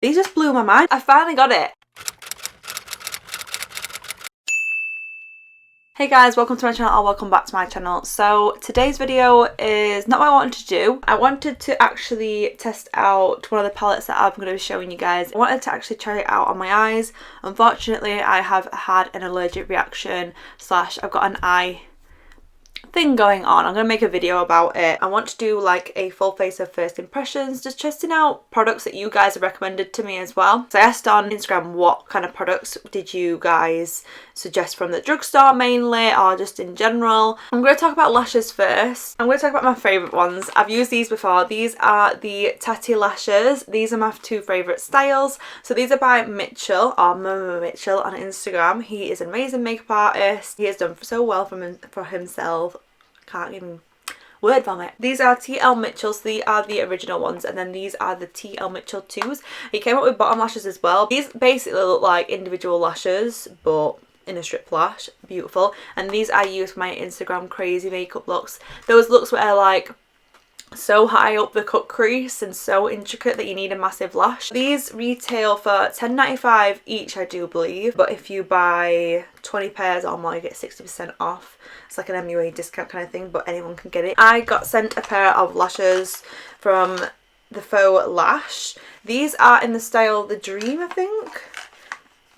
These just blew my mind. I finally got it. Hey guys, welcome to my channel or welcome back to my channel. So today's video is not what I wanted to do. I wanted to actually test out one of the palettes that I'm going to be showing you guys. I wanted to actually try it out on my eyes. Unfortunately, I have had an allergic reaction / I've got an eye thing going on. I'm going to make a video about it. I want to do like a full face of first impressions, just testing out products that you guys have recommended to me as well. So I asked on Instagram what kind of products did you guys suggest from the drugstore mainly or just in general. I'm going to talk about lashes first. I'm going to talk about my favourite ones. I've used these before. These are the Tatti Lashes. These are my two favourite styles. So these are by Mitchell or Mama Mitchell on Instagram. He is an amazing makeup artist. He has done so well for himself. Can't even word vomit. These are TL Mitchell's. These are the original ones, and then these are the TL Mitchell 2s. He came up with bottom lashes as well. These basically look like individual lashes but in a strip lash. Beautiful. And these I use for my Instagram crazy makeup looks. Those looks where like so high up the cut crease and so intricate that you need a massive lash. These retail for $10.95 each, I do believe, but if you buy 20 pairs or more you get 60% off. It's like an MUA discount kind of thing, but anyone can get it. I got sent a pair of lashes from the Faux Lash. These are in the style The Dream, I think.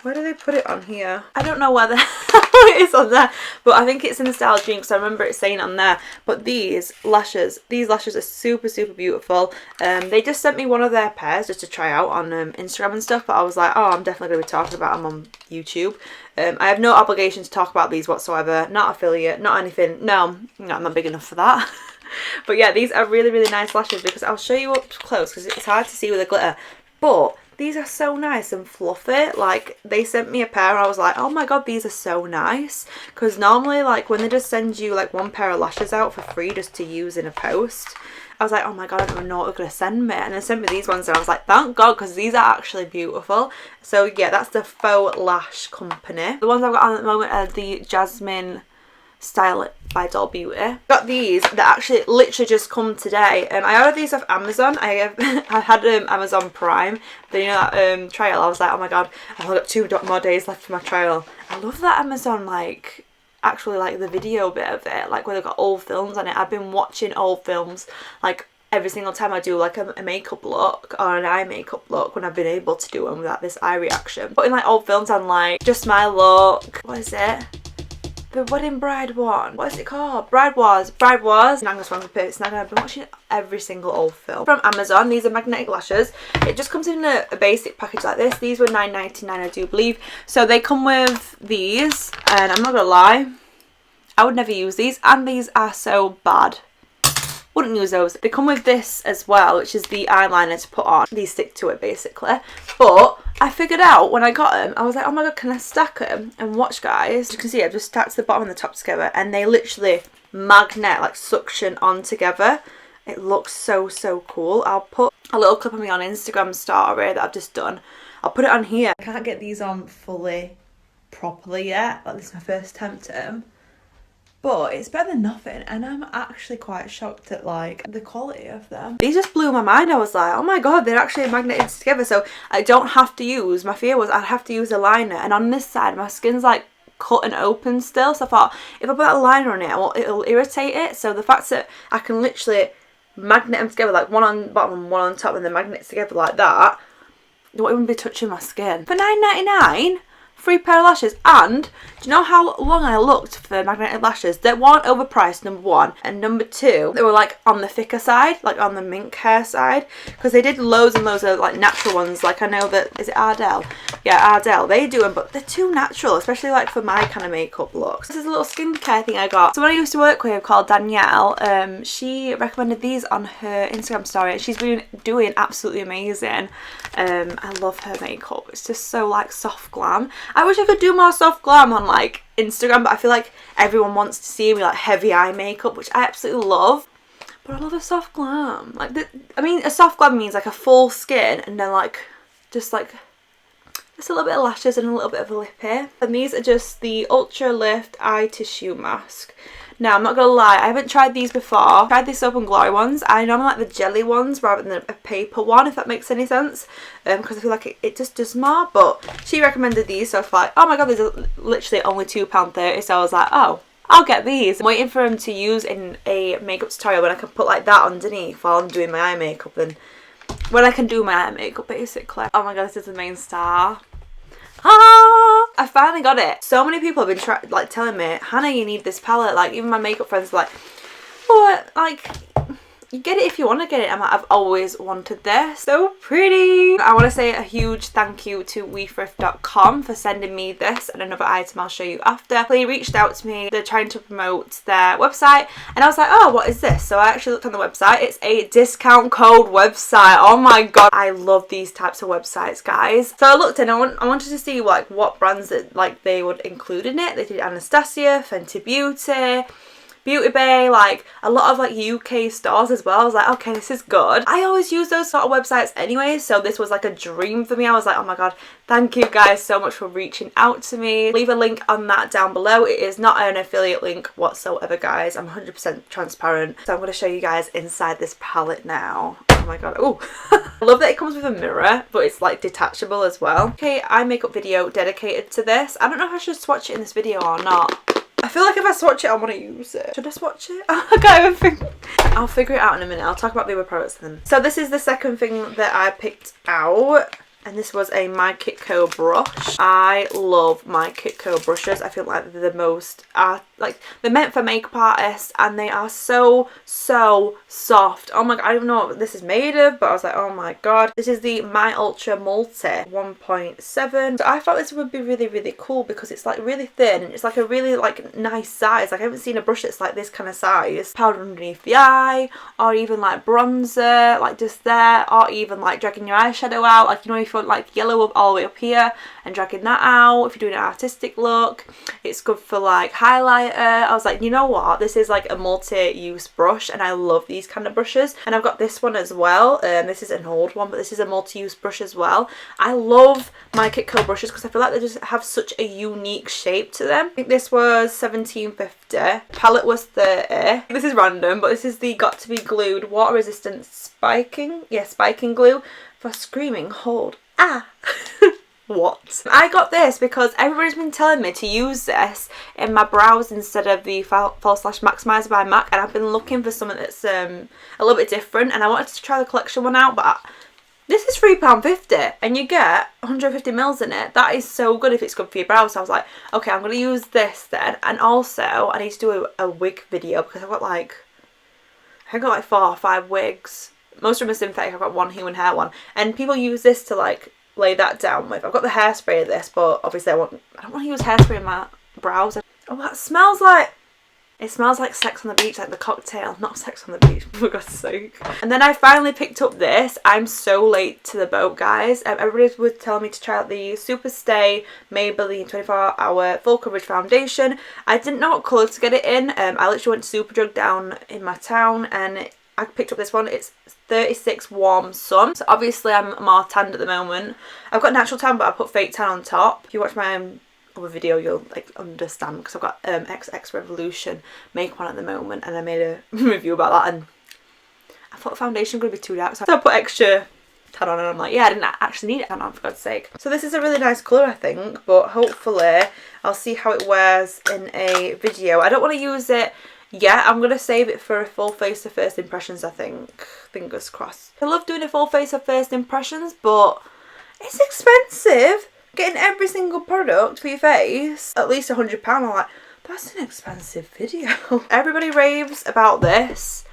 Where do they put it on here? I don't know where the hell it is on there, but I think it's in the style Dream because I remember it saying on there. But these lashes are super beautiful. They just sent me one of their pairs just to try out on Instagram and stuff, but I was like, oh, I'm definitely going to be talking about them on YouTube. I have no obligation to talk about these whatsoever. Not affiliate, not anything. No, I'm not big enough for that. But yeah, these are really nice lashes because I'll show you up close because it's hard to see with the glitter. But these are so nice and fluffy. Like, they sent me a pair and I was like, oh my god, these are so nice. Because normally, like, when they just send you like one pair of lashes out for free just to use in a post, I was like, oh my god, I don't even know what they're going to send me. And they sent me these ones and I was like, thank god, because these are actually beautiful. So yeah, that's the Faux Lash company. The ones I've got on at the moment are the Jasmine Style It by Doll Beauty. Got these that actually literally just come today. I ordered these off Amazon. I had Amazon Prime, but you know that trial, I was like, oh my god, I've only got 2 more days left for my trial. I love that Amazon, like, actually like the video bit of it, like where they've got old films on it. I've been watching old films like every single time I do like a makeup look or an eye makeup look when I've been able to do them without this eye reaction. Putting like old films on, like Just My Look, what is it? The Wedding Bride one. What is it called? Bride Wars. Nanga's Wrong with Pits. I've been watching every single old film. From Amazon. These are magnetic lashes. It just comes in a basic package like this. These were $9.99 I do believe. So they come with these. And I'm not gonna lie, I would never use these. And these are so bad. Wouldn't use those. They come with this as well, which is the eyeliner to put on. These stick to it basically. But I figured out when I got them, I was like, oh my god, can I stack them? And watch guys, you can see I've just stacked the bottom and the top together and they literally magnet, like suction on together. It looks so cool. I'll put a little clip of me on Instagram story that I've just done. I'll put it on here. I can't get these on fully properly yet. Like, this is my first attempt at them. But it's better than nothing, and I'm actually quite shocked at like the quality of them. These just blew my mind. I was like, oh my god, they're actually magneted together, so I don't have to use, my fear was I'd have to use a liner, and on this side my skin's like cut and open still, so I thought if I put a liner on it, it'll irritate it. So the fact that I can literally magnet them together, like one on bottom and one on top, and then magnet together like that, they won't even be touching my skin. For $9.99? 3 pair of lashes. And do you know how long I looked for magnetic lashes? They weren't overpriced, number one, and number two, they were like on the thicker side, like on the mink hair side, because they did loads and loads of like natural ones. Like I know that, is it Ardell? Yeah, Ardell, they do them, but they're too natural, especially like for my kind of makeup looks. This is a little skincare thing I got. Someone I used to work with called Danielle, she recommended these on her Instagram story and she's been doing absolutely amazing. I love her makeup. It's just so like soft glam. I wish I could do more soft glam on like Instagram, but I feel like everyone wants to see me like heavy eye makeup, which I absolutely love. But I love a soft glam. Like, I mean, a soft glam means like a full skin and then like just a little bit of lashes and a little bit of a lip here. And these are just the Ultra Lift Eye Tissue Mask. Now, I'm not gonna lie, I haven't tried these before. I tried the Soap and Glory ones. I normally like the jelly ones rather than a paper one, if that makes any sense. Because I feel like it just does more. But she recommended these, so I was like, oh my god, these are literally only £2.30. So I was like, oh, I'll get these. I'm waiting for them to use in a makeup tutorial when I can put like that underneath while I'm doing my eye makeup. And when I can do my eye makeup, basically. Oh my god, this is the main star. Ah! I finally got it. So many people have been telling me, Hannah, you need this palette. Like, even my makeup friends are like, oh, like, you get it if you want to get it. I'm like, I've always wanted this. So pretty. I want to say a huge thank you to wethrift.com for sending me this and another item I'll show you after. They reached out to me. They're trying to promote their website and I was like, oh, what is this? So I actually looked on the website. It's a discount code website. Oh my god, I love these types of websites, guys. So I looked and I wanted to see like what brands that like they would include in it. They did Anastasia, Fenty Beauty, Beauty Bay, like a lot of like UK stores as well. I was like, okay, this is good. I always use those sort of websites anyway, so this was like a dream for me. I was like, oh my god, thank you guys so much for reaching out to me. Leave a link on that down below. It is not an affiliate link whatsoever, guys. I'm 100% transparent. So I'm going to show you guys inside this palette now. Oh my god, oh. I love that it comes with a mirror, but it's like detachable as well. Okay, eye makeup video dedicated to this. I don't know if I should swatch it in this video or not. I feel like if I swatch it, I want to use it. Should I swatch it? I can't even think. I'll figure it out in a minute. I'll talk about the other products then. So this is the second thing that I picked out. And this was a My Kitco brush. I love My Kitco brushes. I feel like they're the most, like, they're meant for makeup artists and they are so soft. Oh my god, I don't know what this is made of, but I was like, oh my god. This is the My Ultra Multi 1.7. So I thought this would be really cool because it's like really thin and it's like a really like nice size. Like I haven't seen a brush that's like this kind of size. Powder underneath the eye, or even like bronzer, like just there, or even like dragging your eyeshadow out. Like, you know, if you want like yellow up all the way up here and dragging that out if you're doing an artistic look. It's good for like highlighter. I was like, you know what, this is like a multi-use brush and I love these kind of brushes. And I've got this one as well. This is an old one, but this is a multi-use brush as well. I love My Kitco brushes because I feel like they just have such a unique shape to them. I think this was $17.50. Palette was $30. This is random, but this is the Got To Be Glued water resistant spiking glue for screaming hold. Ah. What? I got this because everybody's been telling me to use this in my brows instead of the Faux Lash Maximizer by MAC, and I've been looking for something that's a little bit different, and I wanted to try the collection one out, but this is £3.50 and you get 150ml in it. That is so good if it's good for your brows. So I was like, okay, I'm going to use this then. And also I need to do a wig video because I got like 4 or 5 wigs. Most of them are synthetic. I've got one human hair one, and people use this to like lay that down with. I've got the hairspray of this, but obviously I don't want to use hairspray in my brows. Oh, that smells like, it smells like Sex on the Beach, like the cocktail, not Sex on the Beach, for God's sake. And then I finally picked up this. I'm so late to the boat, guys. Everybody was telling me to try out the Super Stay Maybelline 24-hour full coverage foundation. I didn't know what colour to get it in. I literally went to Superdrug down in my town and I picked up this one. It's 36 Warm Sun. So obviously I'm more tanned at the moment. I've got natural tan, but I put fake tan on top. If you watch my other video, you'll like understand, because I've got XX Revolution makeup on at the moment, and I made a review about that, and I thought the foundation was going to be too dark, so I put extra tan on, and I'm like, yeah, I didn't actually need it tan on, for God's sake. So this is a really nice colour, I think, but hopefully I'll see how it wears in a video. I don't want to use it yet. I'm going to save it for a full face of first impressions, I think. Fingers crossed. I love doing a full face of first impressions, but it's expensive. Getting every single product for your face, at least £100. I'm like, that's an expensive video. Everybody raves about this.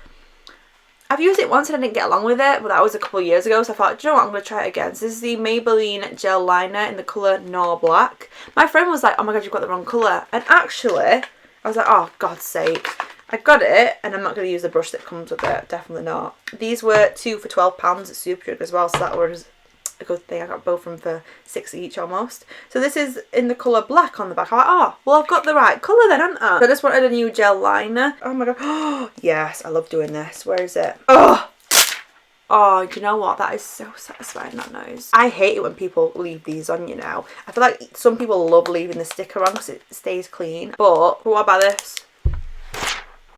I've used it once and I didn't get along with it, but that was a couple of years ago, so I thought, do you know what, I'm going to try it again. So this is the Maybelline Gel Liner in the colour No Black. My friend was like, oh my god, you've got the wrong colour. And actually, I was like, oh, God's sake. I got it, and I'm not going to use the brush that comes with it. Definitely not. These were 2 for £12 at Superdrug as well, so that was a good thing. I got both of them for £6 each almost. So this is in the colour black on the back. I'm like, oh, well, I've got the right colour then, haven't I? So I just wanted a new gel liner. Oh my god. Oh, yes, I love doing this. Where is it? Oh! Oh, do you know what? That is so satisfying, that noise. I hate it when people leave these on, you know. I feel like some people love leaving the sticker on because it stays clean. But what about this?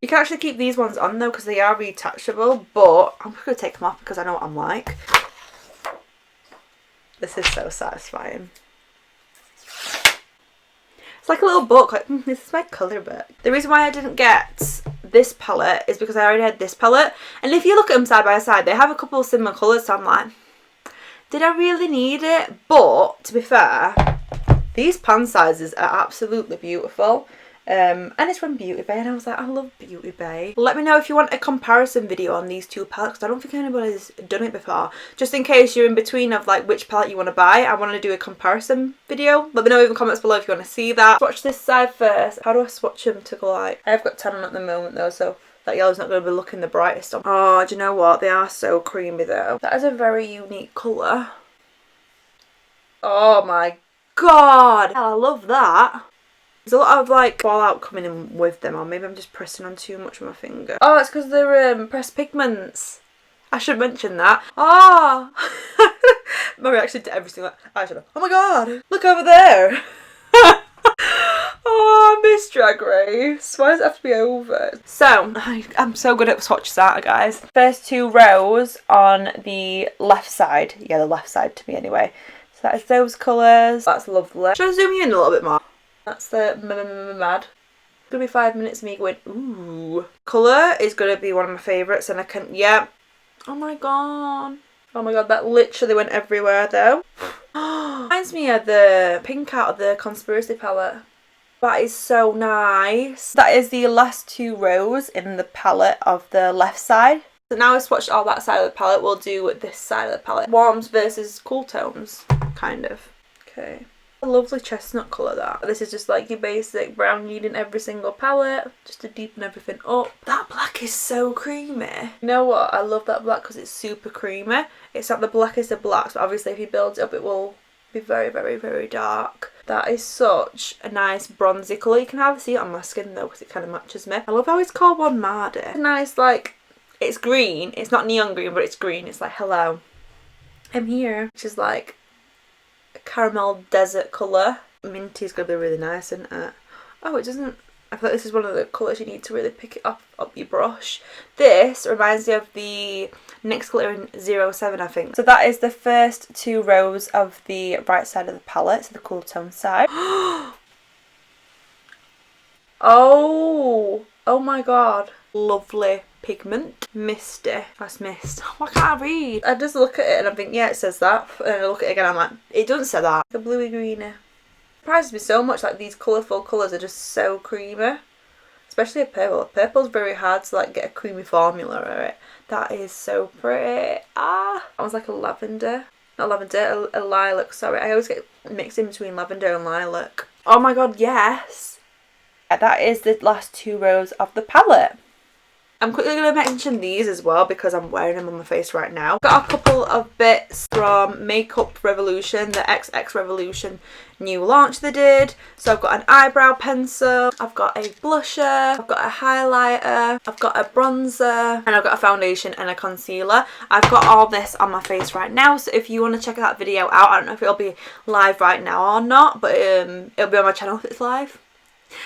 You can actually keep these ones on though because they are retouchable, but I'm going to take them off because I know what I'm like. This is so satisfying. It's like a little book, like, this is my colour book. The reason why I didn't get this palette is because I already had this palette. And if you look at them side by side, they have a couple of similar colours, so I'm like, did I really need it? But, to be fair, these pan sizes are absolutely beautiful. And it's from Beauty Bay, and I was like, I love Beauty Bay. Let me know if you want a comparison video on these two palettes, because I don't think anybody's done it before. Just in case you're in between of like which palette you want to buy, I want to do a comparison video. Let me know in the comments below if you want to see that. Swatch this side first. How do I swatch them to go like? I've got tan on at the moment though, so that yellow's not going to be looking the brightest on. Oh, do you know what? They are so creamy though. That is a very unique colour. Oh my god, I love that. There's a lot of like fallout coming in with them, or maybe I'm just pressing on too much with my finger. Oh, it's because they're pressed pigments. I should mention that. Ah, my reaction to every single eyeshadow. Oh my god, look over there. Oh, I miss Drag Race. Why does it have to be over? So, I'm so good at swatches, aren't I, guys? First two rows on the left side. Yeah, the left side to me anyway. So that is those colours. That's lovely. Should I zoom you in a little bit more? That's the mad. It's gonna be 5 minutes of me going, ooh. Colour is gonna be one of my favourites, and I can, yeah. Oh my god. Oh my god, that literally went everywhere though. Reminds me of the pink out of the Conspiracy palette. That is so nice. That is the last two rows in the palette of the left side. So now I've swatched all that side of the palette, we'll do this side of the palette. Warms versus cool tones, kind of. Okay. A lovely chestnut colour that. This is just like your basic brown nude in every single palette, just to deepen everything up. That black is so creamy. You know what? I love that black because it's super creamy. It's not the blackest of blacks, but obviously if you build it up it will be very, very, very dark. That is such a nice bronzy colour. You can hardly see it on my skin though because it kind of matches me. I love how it's called One Mardy. It's nice, like, it's green. It's not neon green, but it's green. It's like, hello, I'm here. Which is like caramel desert colour. Minty is going to be really nice, isn't it? Oh, it doesn't. I feel like this is one of the colours you need to really pick it up your brush. This reminds me of the NYX glitter in 07, I think. So that is the first two rows of the right side of the palette, so the cool tone side. Oh my god. Lovely pigment. Misty. That's mist. Why can't I read? I just look at it and I think, yeah, it says that. And then I look at it again and I'm like, it doesn't say that. The bluey greeny. It surprises me so much, like these colourful colours are just so creamy. Especially a purple. Purple's very hard to like get a creamy formula of it. That is so pretty. Ah, that was like a lavender. Not lavender, a lilac, sorry. I always get mixed in between lavender and lilac. Oh my god, yes. That is the last two rows of the palette. I'm quickly going to mention these as well because I'm wearing them on my face right now. Got a couple of bits from Makeup Revolution, the XX Revolution new launch they did. So I've got an eyebrow pencil, I've got a blusher, I've got a highlighter, I've got a bronzer, and I've got a foundation and a concealer. I've got all this on my face right now, so if you want to check that video out, I don't know if it'll be live right now or not, but it'll be on my channel if it's live.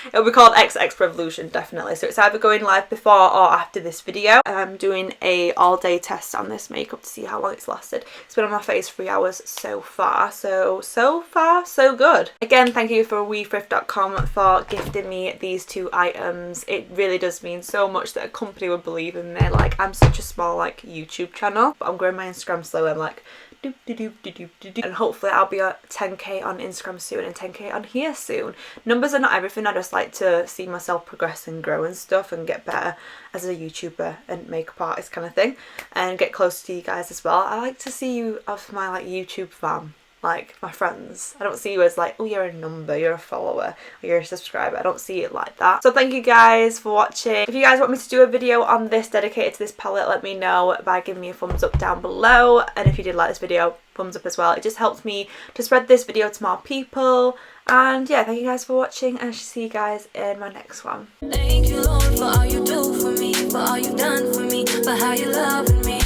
It'll be called XX Revolution, definitely. So it's either going live before or after this video. I'm doing a all-day test on this makeup to see how long it's lasted. It's been on my face 3 hours so far. So far, so good. Again, thank you for wethrift.com for gifting me these two items. It really does mean so much that a company would believe in me. Like, I'm such a small, like, YouTube channel, but I'm growing my Instagram slowly. I'm like, and hopefully I'll be at 10k on Instagram soon and 10k on here soon. Numbers are not everything. I just like to see myself progress and grow and stuff and get better as a YouTuber and makeup artist kind of thing, and get close to you guys as well. I like to see you as my like YouTube fam, like my friends. I don't see you as like, oh, you're a number, you're a follower, or you're a subscriber. I don't see it like that. So thank you guys for watching. If you guys want me to do a video on this dedicated to this palette, let me know by giving me a thumbs up down below. And if you did like this video, thumbs up as well. It just helps me to spread this video to more people. And yeah, thank you guys for watching, and I shall see you guys in my next one. Thank you, Lord, for all you do for me, for all you've done for me, for how you love me.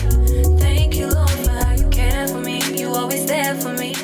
Thank you, Lord, for how you care for me. You always there for me.